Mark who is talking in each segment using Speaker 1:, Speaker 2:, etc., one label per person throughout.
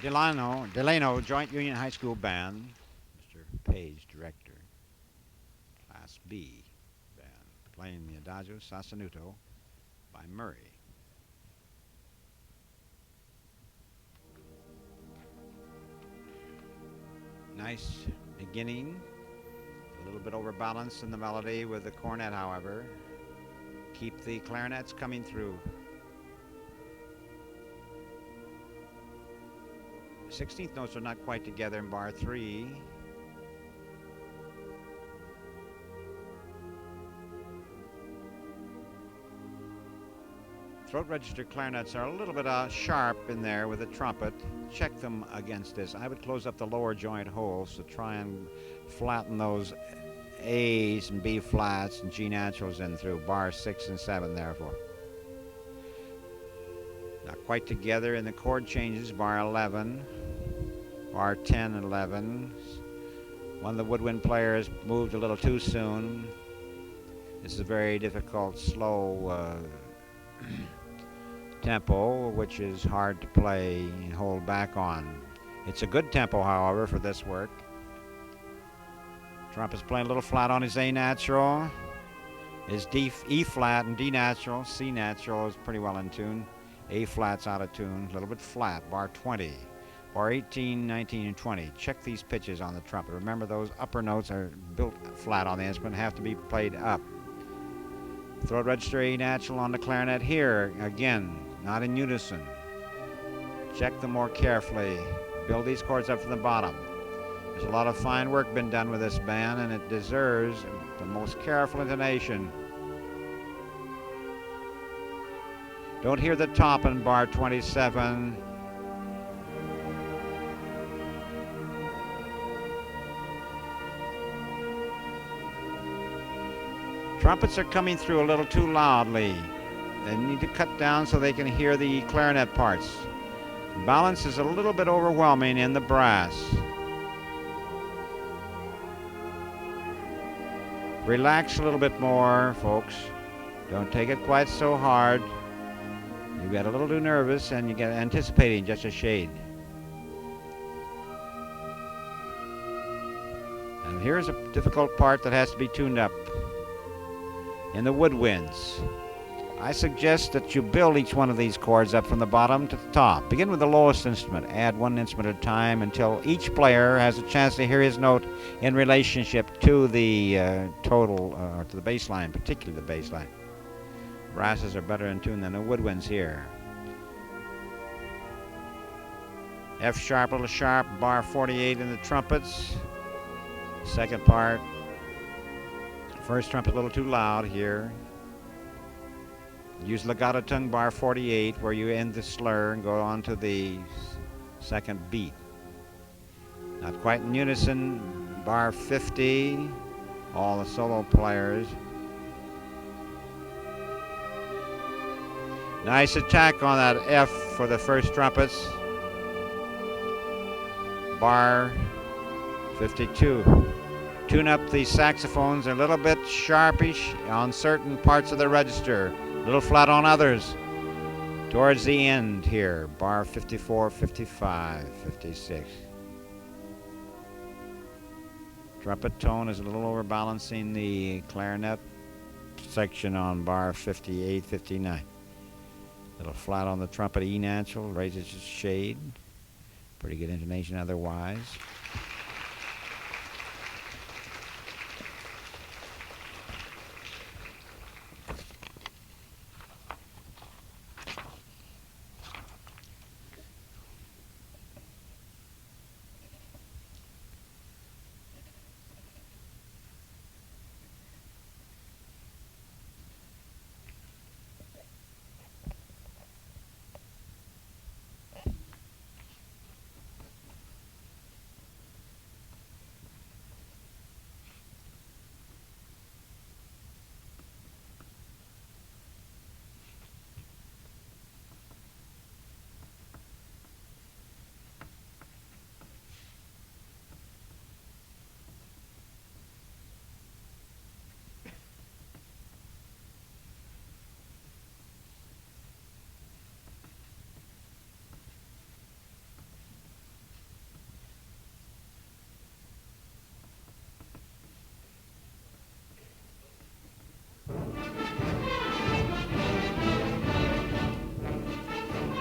Speaker 1: Delano Joint Union High School Band. Mr. Page, director. Class B band, playing the Adagio Sostenuto by Murray. Nice beginning. A little bit overbalanced in the melody with the cornet, however. Keep the clarinets coming through. 16th notes are not quite together in bar 3. Throat register clarinets are a little bit sharp in there with the trumpet. Check them against this. I would close up the lower joint holes to try and flatten those A's and B flats and G naturals in through bar 6 and 7, therefore. Not quite together in the chord changes, bar 11, bar 10 and 11. One of the woodwind players moved a little too soon. This is a very difficult, slow tempo, which is hard to play and hold back on. It's a good tempo, however, for this work. Trumpet's playing a little flat on his A natural. His E flat and D natural, C natural is pretty well in tune. A flat's out of tune, a little bit flat, bar 20. Bar 18, 19, and 20. Check these pitches on the trumpet. Remember, those upper notes are built flat on the instrument, have to be played up. Throat register A natural on the clarinet here. Again, not in unison. Check them more carefully. Build these chords up from the bottom. There's a lot of fine work been done with this band, and it deserves the most careful intonation. Don't hear the top in bar 27. Trumpets are coming through a little too loudly. They need to cut down so they can hear the clarinet parts. Balance is a little bit overwhelming in the brass. Relax a little bit more, folks. Don't take it quite so hard. You get a little too nervous and you get anticipating just a shade. And here's a difficult part that has to be tuned up. In the woodwinds, I suggest that you build each one of these chords up from the bottom to the top. Begin with the lowest instrument. Add one instrument at a time until each player has a chance to hear his note in relationship to the total, or to the bass line, particularly the bass line. Brasses are better in tune than the woodwinds here. F sharp, little sharp, bar 48 in the trumpets. Second part. First trumpet a little too loud here. Use legato tongue, bar 48, where you end the slur and go on to the second beat. Not quite in unison, bar 50, all the solo players. Nice attack on that F for the first trumpets. Bar 52. Tune up the saxophones a little bit sharpish on certain parts of the register. A little flat on others. Towards the end here, bar 54, 55, 56. Trumpet tone is a little overbalancing the clarinet section on bar 58, 59. A little flat on the trumpet E natural, raises its shade. Pretty good intonation otherwise.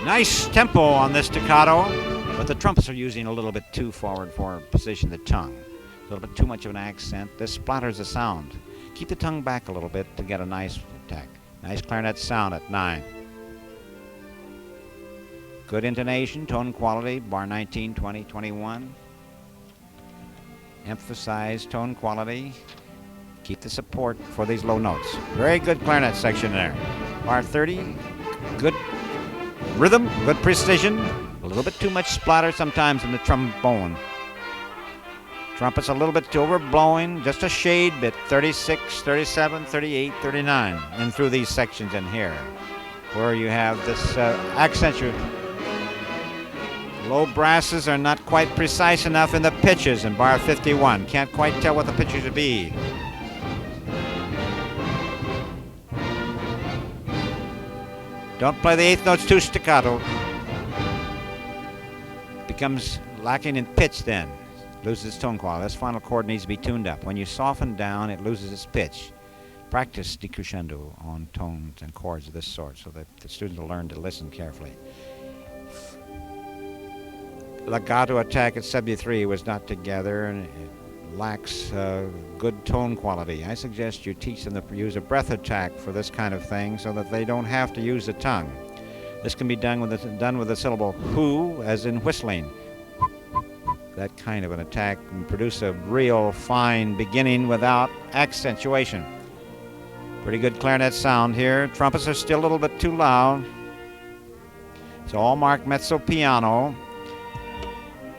Speaker 1: Nice tempo on this staccato, but the trumpets are using a little bit too forward for position the tongue. A little bit too much of an accent. This splatters the sound. Keep the tongue back a little bit to get a nice attack. Nice clarinet sound at 9. Good intonation, tone quality, bar 19, 20, 21. Emphasize tone quality. Keep the support for these low notes. Very good clarinet section there. Bar 30, good rhythm, good precision. A little bit too much splatter sometimes in the trombone. Trumpets a little bit too overblowing, just a shade bit, 36, 37, 38, 39, and through these sections in here, where you have this accentuate. Low brasses are not quite precise enough in the pitches in bar 51. Can't quite tell what the pitches would be. Don't play the eighth notes too staccato. Becomes lacking in pitch then. Loses its tone quality. This final chord needs to be tuned up. When you soften down, it loses its pitch. Practice decrescendo on tones and chords of this sort so that the student will learn to listen carefully. Legato attack at 73 was not together and it lacks good tone quality. I suggest you teach them to use a breath attack for this kind of thing so that they don't have to use the tongue. This can be done with the syllable who, as in whistling. That kind of an attack can produce a real fine beginning without accentuation. Pretty good clarinet sound here. Trumpets are still a little bit too loud. It's all marked mezzo piano.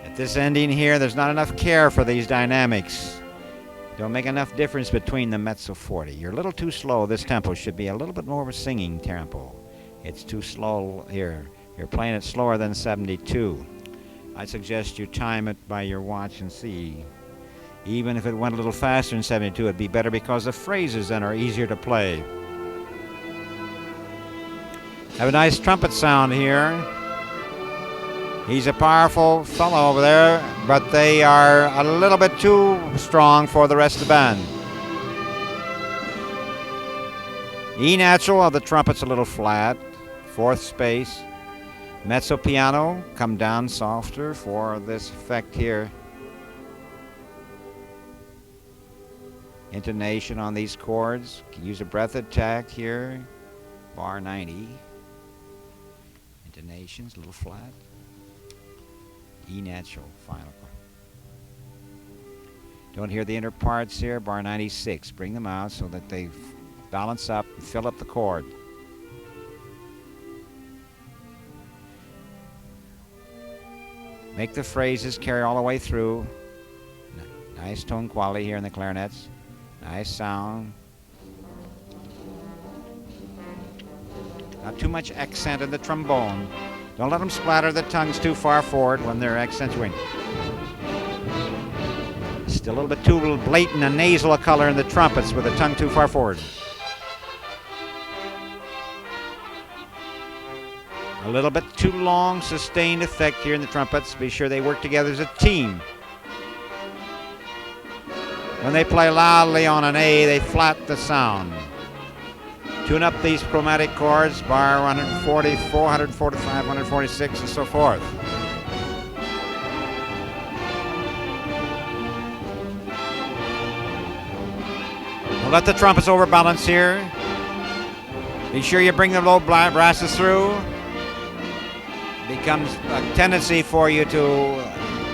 Speaker 1: At this ending here, there's not enough care for these dynamics. Don't make enough difference between the mezzo forte. You're a little too slow. This tempo should be a little bit more of a singing tempo. It's too slow here. You're playing it slower than 72. I suggest you time it by your watch and see. Even if it went a little faster than 72, it'd be better because the phrases then are easier to play. Have a nice trumpet sound here. He's a powerful fellow over there, but they are a little bit too strong for the rest of the band. E natural of the trumpet's a little flat, fourth space. Mezzo piano, come down softer for this effect here. Intonation on these chords. Can use a breath attack here. Bar 90. Intonations, a little flat. E natural, final chord. Don't hear the inner parts here. Bar 96. Bring them out so that they balance up and fill up the chord. Make the phrases carry all the way through. Nice tone quality here in the clarinets. Nice sound. Not too much accent in the trombone. Don't let them splatter the tongues too far forward when they're accentuating. Still a little bit too blatant and nasal a color in the trumpets with the tongue too far forward. A little bit too long, sustained effect here in the trumpets. Be sure they work together as a team. When they play loudly on an A, they flat the sound. Tune up these chromatic chords, bar 144, 145, 146, and so forth. Don't let the trumpets overbalance here. Be sure you bring the low brasses through. Becomes a tendency for you to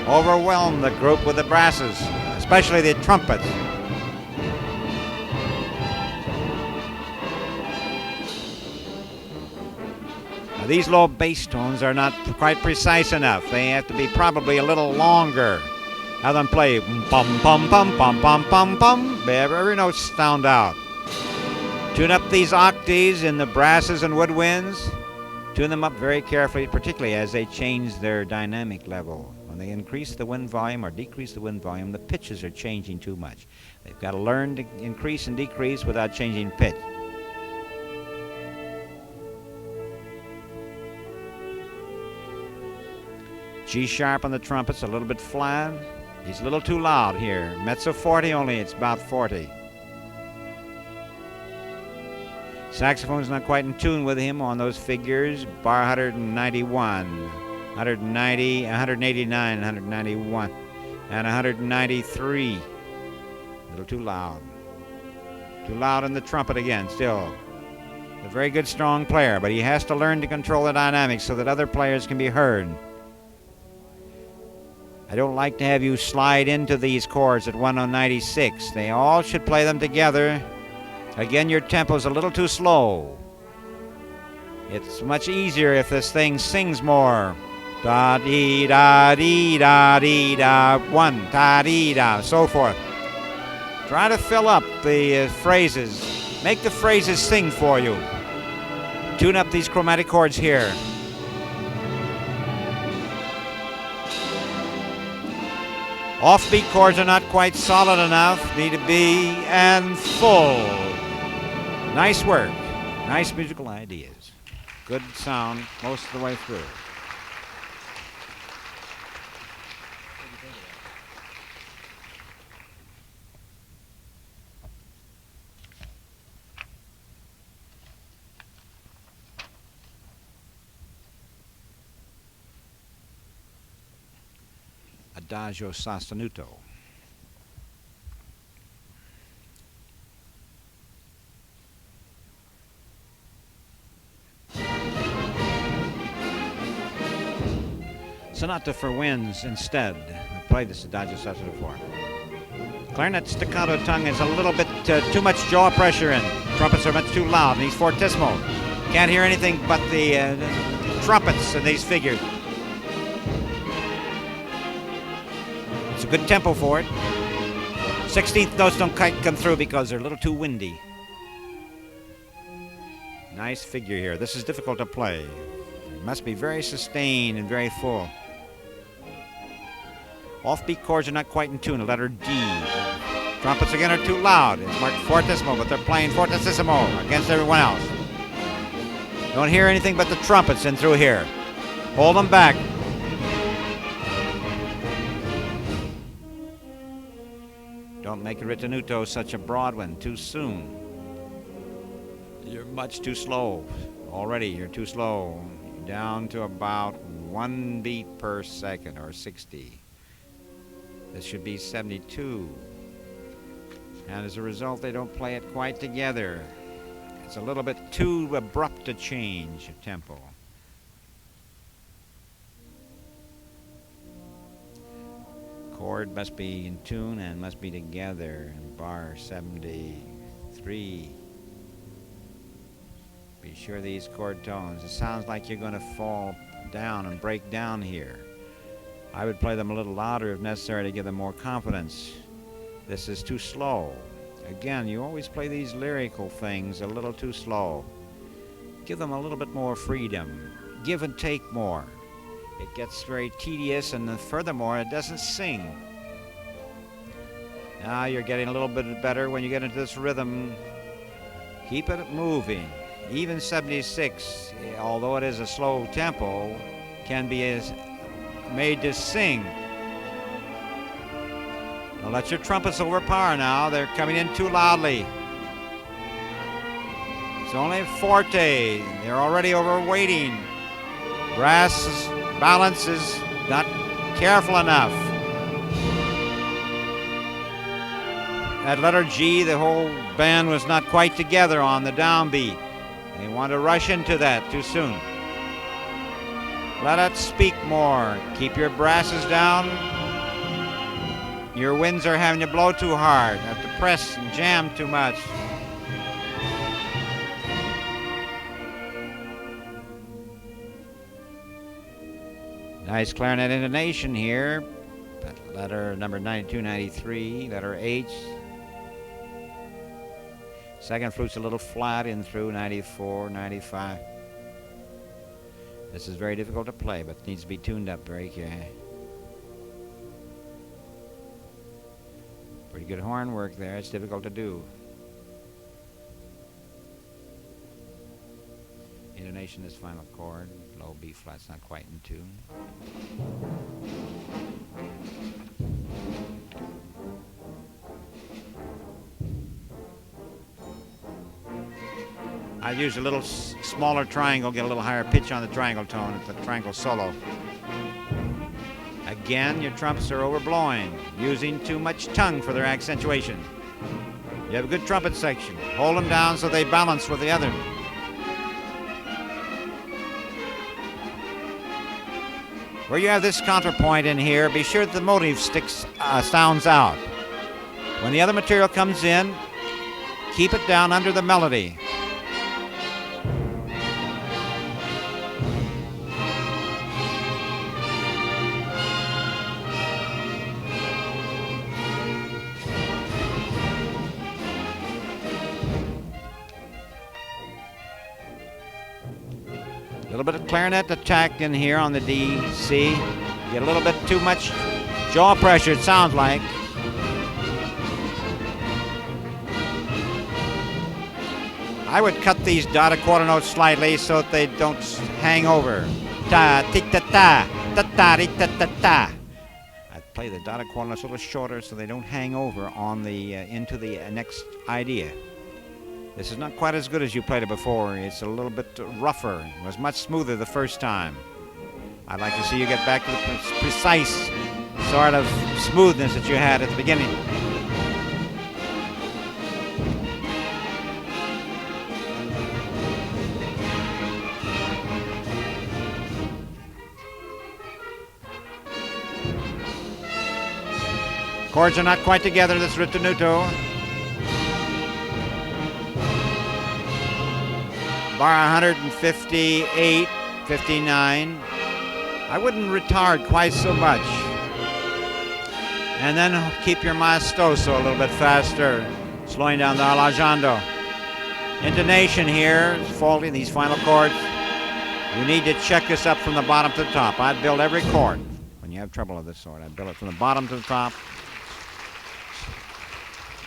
Speaker 1: overwhelm the group with the brasses, especially the trumpets. Now, these low bass tones are not quite precise enough. They have to be probably a little longer. Have them play bum bum bum bum bum bum bum. Every note sound out. Tune up these octaves in the brasses and woodwinds. Tune them up very carefully, particularly as they change their dynamic level. When they increase the wind volume or decrease the wind volume, the pitches are changing too much. They've got to learn to increase and decrease without changing pitch. G sharp on the trumpets, a little bit flat. He's a little too loud here. Mezzo forte only, it's about 40. Saxophone's not quite in tune with him on those figures. Bar 191, 190, 189, 191, and 193. A little too loud. Too loud in the trumpet again, still. A very good, strong player, but he has to learn to control the dynamics so that other players can be heard. I don't like to have you slide into these chords at 196. They all should play them together. Again, your tempo's a little too slow. It's much easier if this thing sings more. Da-dee-da-dee-da-dee-da, one, da-dee-da, so forth. Try to fill up the phrases. Make the phrases sing for you. Tune up these chromatic chords here. Offbeat chords are not quite solid enough. Need to be and full. Nice work. Nice musical ideas. Good sound most of the way through. Adagio Sostenuto. Sonata for winds instead. We played this Adagio Sostenuto before. Clarinet staccato tongue is a little bit too much jaw pressure in. Trumpets are much too loud, and he's fortissimo. Can't hear anything but the trumpets in these figures. It's a good tempo for it. 16th notes don't quite come through because they're a little too windy. Nice figure here. This is difficult to play. It must be very sustained and very full. Offbeat chords are not quite in tune. A letter D. Trumpets again are too loud. It's marked fortissimo, but they're playing fortissimo against everyone else. Don't hear anything but the trumpets in through here. Hold them back. Don't make a ritenuto such a broad one too soon. You're much too slow. Already you're too slow. You're down to about 1 beat per second, or 60. This should be 72. And as a result, they don't play it quite together. It's a little bit too abrupt a change of tempo. Chord must be in tune and must be together. And bar 73. Be sure these chord tones. It sounds like you're going to fall down and break down here. I would play them a little louder if necessary to give them more confidence. This is too slow. Again, you always play these lyrical things a little too slow. Give them a little bit more freedom. Give and take more. It gets very tedious, and furthermore, it doesn't sing. Now you're getting a little bit better when you get into this rhythm. Keep it moving. Even 76, although it is a slow tempo, can be made to sing. Now let your trumpets overpower now. They're coming in too loudly. It's only forte. They're already overweighting. Brass balance is not careful enough. At letter G, the whole band was not quite together on the downbeat. They want to rush into that too soon. Let it speak more. Keep your brasses down. Your winds are having to blow too hard. Have to press and jam too much. Nice clarinet intonation here. Letter number 92, 93, letter H. Second flute's a little flat in through 94, 95. This is very difficult to play, but needs to be tuned up very carefully. Pretty good horn work there. It's difficult to do. Intonation, this final chord. Low B flat's not quite in tune. I use a little smaller triangle, get a little higher pitch on the triangle tone at the triangle solo. Again, your trumpets are overblowing, using too much tongue for their accentuation. You have a good trumpet section. Hold them down so they balance with the other. Where you have this counterpoint in here, be sure that the motive sounds out. When the other material comes in, keep it down under the melody. A little bit of clarinet attack in here on the D, C. Get a little bit too much jaw pressure, it sounds like. I would cut these dotted quarter notes slightly so that they don't hang over. Ta, ti, ta, ta, ta, ta, ti, ta, ta, ta. I play the dotted quarter notes a little shorter so they don't hang over on the into the next idea. This is not quite as good as you played it before. It's a little bit rougher. It was much smoother the first time. I'd like to see you get back to the precise sort of smoothness that you had at the beginning. Chords are not quite together, this ritenuto. Bar 158, 59. I wouldn't retard quite so much. And then keep your maestoso a little bit faster, slowing down the allegando. Intonation here is faulty in these final chords. You need to check this up from the bottom to the top. I'd build every chord. When you have trouble of this sort, I'd build it from the bottom to the top.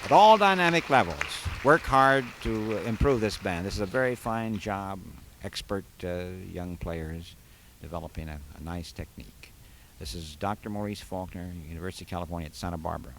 Speaker 1: At all dynamic levels. Work hard to improve this band. This is a very fine job. Expert young players developing a nice technique. This is Dr. Maurice Faulkner, University of California at Santa Barbara.